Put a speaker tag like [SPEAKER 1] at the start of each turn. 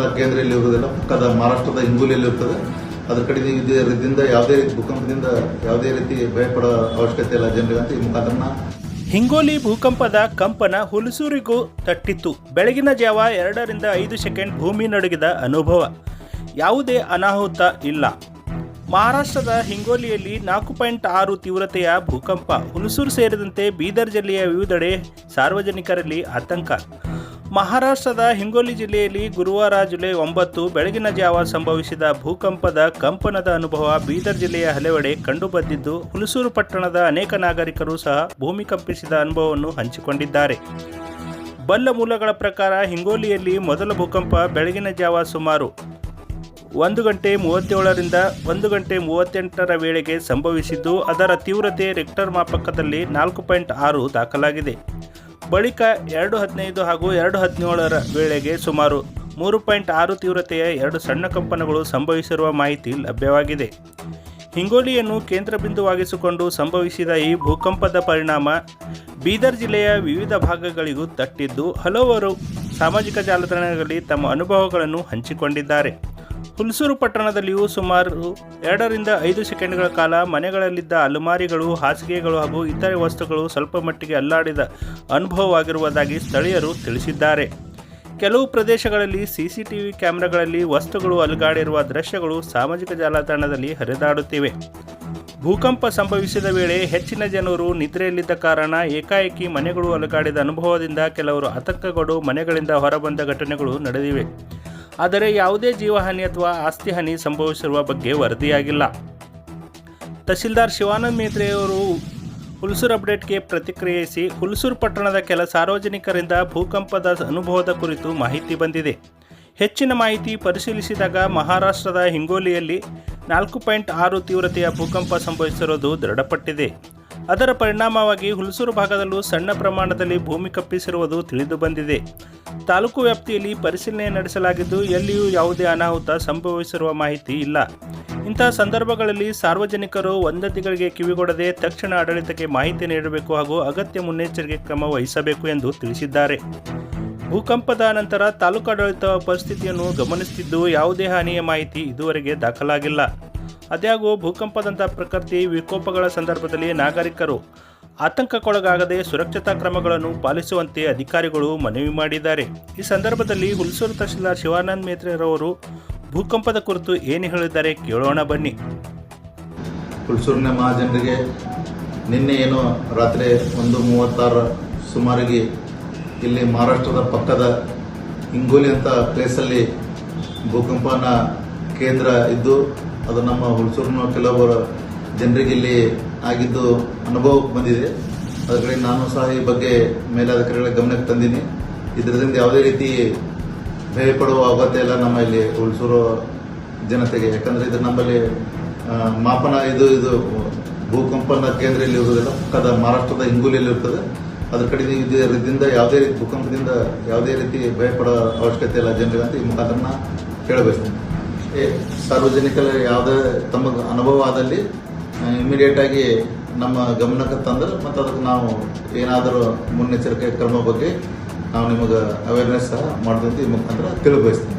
[SPEAKER 1] ಭೂಕಂಪದ ಕೇಂದ್ರ ಇಲ್ಲಿ ಇರುವುದಿಲ್ಲ, ಪಕ್ಕದ ಮಹಾರಾಷ್ಟ್ರದ ಹಿಂಗೋಲಿಯಲ್ಲಿ ಇರ್ತದೆ. ಅದರ ಕಡೆ ಇದರಿಂದ ಯಾವುದೇ ರೀತಿ ಭೂಕಂಪದಿಂದ ಯಾವುದೇ ರೀತಿ ಭಯಪಡೋ ಅವಶ್ಯಕತೆ ಇಲ್ಲ ಜನರಿಗೆ ಅಂತ ಈ ಮುಖಾಂತರ.
[SPEAKER 2] ಹಿಂಗೋಲಿ ಭೂಕಂಪದ ಕಂಪನ ಹುಲಸೂರಿಗೂ ತಟ್ಟಿತ್ತು. ಬೆಳಗಿನ ಜಾವ 2 ರಿಂದ 5 ಸೆಕೆಂಡ್ ಭೂಮಿ ನಡುಗಿದ ಅನುಭವ. ಯಾವುದೇ ಅನಾಹುತ ಇಲ್ಲ. ಮಹಾರಾಷ್ಟ್ರದ ಹಿಂಗೋಲಿಯಲ್ಲಿ 4.6 ತೀವ್ರತೆಯ ಭೂಕಂಪ. ಹುಲಸೂರು ಸೇರಿದಂತೆ ಬೀದರ್ ಜಿಲ್ಲೆಯ ವಿವಿಧೆಡೆ ಸಾರ್ವಜನಿಕರಲ್ಲಿ ಆತಂಕ. ಮಹಾರಾಷ್ಟ್ರದ ಹಿಂಗೋಲಿ ಜಿಲ್ಲೆಯಲ್ಲಿ ಗುರುವಾರ ಜುಲೈ 9 ಬೆಳಗಿನ ಜಾವ ಸಂಭವಿಸಿದ ಭೂಕಂಪದ ಕಂಪನದ ಅನುಭವ ಬೀದರ್ ಜಿಲ್ಲೆಯ ಹಲವೆಡೆ ಕಂಡುಬಂದಿದ್ದು, ಹುಲಸೂರು ಪಟ್ಟಣದ ಅನೇಕ ನಾಗರಿಕರು ಸಹ ಭೂಮಿ ಕಂಪಿಸಿದ ಅನುಭವವನ್ನು ಹಂಚಿಕೊಂಡಿದ್ದಾರೆ. ಬಲ್ಲ ಮೂಲಗಳ ಪ್ರಕಾರ ಹಿಂಗೋಲಿಯಲ್ಲಿ ಮೊದಲ ಭೂಕಂಪ ಬೆಳಗಿನ ಜಾವ ಸುಮಾರು 1:37 ರಿಂದ 1:38 ವೇಳೆಗೆ ಸಂಭವಿಸಿದ್ದು, ಅದರ ತೀವ್ರತೆ ರಿಕ್ಟರ್ ಮಾಪಕದಲ್ಲಿ 4.6 ದಾಖಲಾಗಿದೆ. ಬಳಿಕ 2:15 ಹಾಗೂ 2:17 ವೇಳೆಗೆ ಸುಮಾರು 3.6 ತೀವ್ರತೆಯ 2 ಸಣ್ಣ ಕಂಪನಗಳು ಸಂಭವಿಸಿರುವ ಮಾಹಿತಿ ಲಭ್ಯವಾಗಿದೆ. ಹಿಂಗೋಲಿಯನ್ನು ಕೇಂದ್ರ ಬಿಂದುವಾಗಿಸಿಕೊಂಡು ಸಂಭವಿಸಿದ ಈ ಭೂಕಂಪದ ಪರಿಣಾಮ ಬೀದರ್ ಜಿಲ್ಲೆಯ ವಿವಿಧ ಭಾಗಗಳಿಗೂ ತಟ್ಟಿದ್ದು, ಹಲವರು ಸಾಮಾಜಿಕ ಜಾಲತಾಣಗಳಲ್ಲಿ ತಮ್ಮ ಅನುಭವಗಳನ್ನು ಹಂಚಿಕೊಂಡಿದ್ದಾರೆ. ಹುಲಸೂರು ಪಟ್ಟಣದಲ್ಲಿಯೂ ಸುಮಾರು 2 ರಿಂದ 5 ಸೆಕೆಂಡ್ಗಳ ಕಾಲ ಮನೆಗಳಲ್ಲಿದ್ದ ಅಲಮಾರಿಗಳು, ಹಾಸಿಗೆಗಳು ಹಾಗೂ ಇತರೆ ವಸ್ತುಗಳು ಸ್ವಲ್ಪ ಮಟ್ಟಿಗೆ ಅಲ್ಲಾಡಿದ ಅನುಭವವಾಗಿರುವುದಾಗಿ ಸ್ಥಳೀಯರು ತಿಳಿಸಿದ್ದಾರೆ. ಕೆಲವು ಪ್ರದೇಶಗಳಲ್ಲಿ ಸಿಸಿಟಿವಿ ಕ್ಯಾಮೆರಾಗಳಲ್ಲಿ ವಸ್ತುಗಳು ಅಲುಗಾಡಿರುವ ದೃಶ್ಯಗಳು ಸಾಮಾಜಿಕ ಜಾಲತಾಣದಲ್ಲಿ ಹರಿದಾಡುತ್ತಿವೆ. ಭೂಕಂಪ ಸಂಭವಿಸಿದ ವೇಳೆ ಹೆಚ್ಚಿನ ಜನರು ನಿದ್ರೆಯಲ್ಲಿದ್ದ ಕಾರಣ ಏಕಾಏಕಿ ಮನೆಗಳು ಅಲುಗಾಡಿದ ಅನುಭವದಿಂದ ಕೆಲವರು ಆತಂಕಗೊಂಡು ಮನೆಗಳಿಂದ ಹೊರಬಂದ ಘಟನೆಗಳು ನಡೆದಿವೆ. ಆದರೆ ಯಾವುದೇ ಜೀವಹಾನಿ ಅಥವಾ ಆಸ್ತಿ ಹಾನಿ ಸಂಭವಿಸಿರುವ ಬಗ್ಗೆ ವರದಿಯಾಗಿಲ್ಲ. ತಹಸೀಲ್ದಾರ್ ಶಿವಾನಂದ ಮೇತ್ರೆಯವರು ಹುಲಸೂರು ಅಪ್ಡೇಟ್ಗೆ ಪ್ರತಿಕ್ರಿಯಿಸಿ, ಹುಲಸೂರು ಪಟ್ಟಣದ ಕೆಲ ಸಾರ್ವಜನಿಕರಿಂದ ಭೂಕಂಪದ ಅನುಭವದ ಕುರಿತು ಮಾಹಿತಿ ಬಂದಿದೆ. ಹೆಚ್ಚಿನ ಮಾಹಿತಿ ಪರಿಶೀಲಿಸಿದಾಗ ಮಹಾರಾಷ್ಟ್ರದ ಹಿಂಗೋಲಿಯಲ್ಲಿ 4.6 ತೀವ್ರತೆಯ ಭೂಕಂಪ ಸಂಭವಿಸಿರುವುದು ದೃಢಪಟ್ಟಿದೆ. ಅದರ ಪರಿಣಾಮವಾಗಿ ಹುಲಸೂರು ಭಾಗದಲ್ಲೂ ಸಣ್ಣ ಪ್ರಮಾಣದಲ್ಲಿ ಭೂಮಿ ಕಂಪಿಸಿರುವುದು ತಿಳಿದು ಬಂದಿದೆ. ತಾಲೂಕು ವ್ಯಾಪ್ತಿಯಲ್ಲಿ ಪರಿಶೀಲನೆ ನಡೆಸಲಾಗಿದ್ದು, ಎಲ್ಲಿಯೂ ಯಾವುದೇ ಅನಾಹುತ ಸಂಭವಿಸಿರುವ ಮಾಹಿತಿ ಇಲ್ಲ. ಇಂತಹ ಸಂದರ್ಭಗಳಲ್ಲಿ ಸಾರ್ವಜನಿಕರು ವದಂತಿಗಳಿಗೆ ಕಿವಿಗೊಡದೆ ತಕ್ಷಣ ಆಡಳಿತಕ್ಕೆ ಮಾಹಿತಿ ನೀಡಬೇಕು ಹಾಗೂ ಅಗತ್ಯ ಮುನ್ನೆಚ್ಚರಿಕೆ ಕ್ರಮ ವಹಿಸಬೇಕು ಎಂದು ತಿಳಿಸಿದ್ದಾರೆ. ಭೂಕಂಪದ ನಂತರ ತಾಲೂಕು ಆಡಳಿತ ಪರಿಸ್ಥಿತಿಯನ್ನು ಗಮನಿಸುತ್ತಿದ್ದು, ಯಾವುದೇ ಹಾನಿಯ ಮಾಹಿತಿ ಇದುವರೆಗೆ ದಾಖಲಾಗಿಲ್ಲ. ಆದಾಗ್ಯೂ ಭೂಕಂಪದಂತಹ ಪ್ರಕೃತಿ ವಿಕೋಪಗಳ ಸಂದರ್ಭದಲ್ಲಿ ನಾಗರಿಕರು ಆತಂಕಕ್ಕೊಳಗಾಗದೆ ಸುರಕ್ಷತಾ ಕ್ರಮಗಳನ್ನು ಪಾಲಿಸುವಂತೆ ಅಧಿಕಾರಿಗಳು ಮನವಿ ಮಾಡಿದ್ದಾರೆ. ಈ ಸಂದರ್ಭದಲ್ಲಿ ಹುಲಸೂರು ತಹಸೀಲ್ದಾರ್ ಶಿವಾನಂದ ಮೇತ್ರೆರವರು ಭೂಕಂಪದ ಕುರಿತು ಏನು ಹೇಳಿದ್ದಾರೆ ಕೇಳೋಣ ಬನ್ನಿ.
[SPEAKER 1] ಹುಲಸೂರಿನ ಮಹಾಜನರಿಗೆ ನಿನ್ನೆ ಏನೋ ರಾತ್ರಿ 1:36 ಸುಮಾರಿಗೆ ಇಲ್ಲಿ ಮಹಾರಾಷ್ಟ್ರದ ಪಕ್ಕದ ಹಿಂಗೋಲಿ ಅಂತ ಪ್ಲೇಸಲ್ಲಿ ಭೂಕಂಪನ ಕೇಂದ್ರ ಇದ್ದು, ಅದು ನಮ್ಮ ಹುಲಸೂರಿನ ಕೆಲವರು ಜನರಿಗೆ ಇಲ್ಲಿ ಆಗಿದ್ದು ಅನುಭವಕ್ಕೆ ಬಂದಿದೆ. ಅದರ ಕಡೆ ನಾನು ಸಹ ಈ ಬಗ್ಗೆ ಮೇಲಾಧಿಕಾರಿಗಳ ಗಮನಕ್ಕೆ ತಂದೀನಿ. ಇದರಿಂದ ಯಾವುದೇ ರೀತಿ ಭಯಪಡುವ ಅಗತ್ಯ ಇಲ್ಲ ನಮ್ಮ ಇಲ್ಲಿ ಹುಲಸೂರು ಜನತೆಗೆ. ಯಾಕಂದರೆ ಇದು ನಮ್ಮಲ್ಲಿ ಮಾಪನ ಇದು ಭೂಕಂಪನ ಕೇಂದ್ರ ಇಲ್ಲಿ ಇರುವುದಿಲ್ಲ, ಪಕ್ಕದ ಮಹಾರಾಷ್ಟ್ರದ ಹಿಂಗೋಲಿಯಲ್ಲಿ ಇರ್ತದೆ. ಅದರ ಕಡೆ ಇದರಿಂದ ಯಾವುದೇ ರೀತಿ ಭೂಕಂಪದಿಂದ ಯಾವುದೇ ರೀತಿ ಭಯಪಡೋ ಅವಶ್ಯಕತೆ ಇಲ್ಲ ಜನರಿಗೆ ಅಂತ ಈ ಮುಖಾಂತರ ಹೇಳಬಯಸ್ತೀನಿ. ಸಾರ್ವಜನಿಕರ ಯಾವುದೇ ತಮಗೆ ಅನುಭವ ಆದಲ್ಲಿ ಇಮಿಡಿಯೇಟ್ ಆಗಿ ನಮ್ಮ ಗಮನಕ್ಕೆ ತಂದ್ರೆ ಮತ್ತು ಅದಕ್ಕೆ ನಾವು ಏನಾದರೂ ಮುನ್ನೆಚ್ಚರಿಕೆ ಕ್ರಮ ಬಗ್ಗೆ ನಾವು ನಿಮಗೆ ಅವೇರ್ನೆಸ್ ಸಹ ಮಾಡ್ತೀವಿ ಈ ಮುಖಾಂತರ ತಿಳಿಬಯಸ್ತೀನಿ.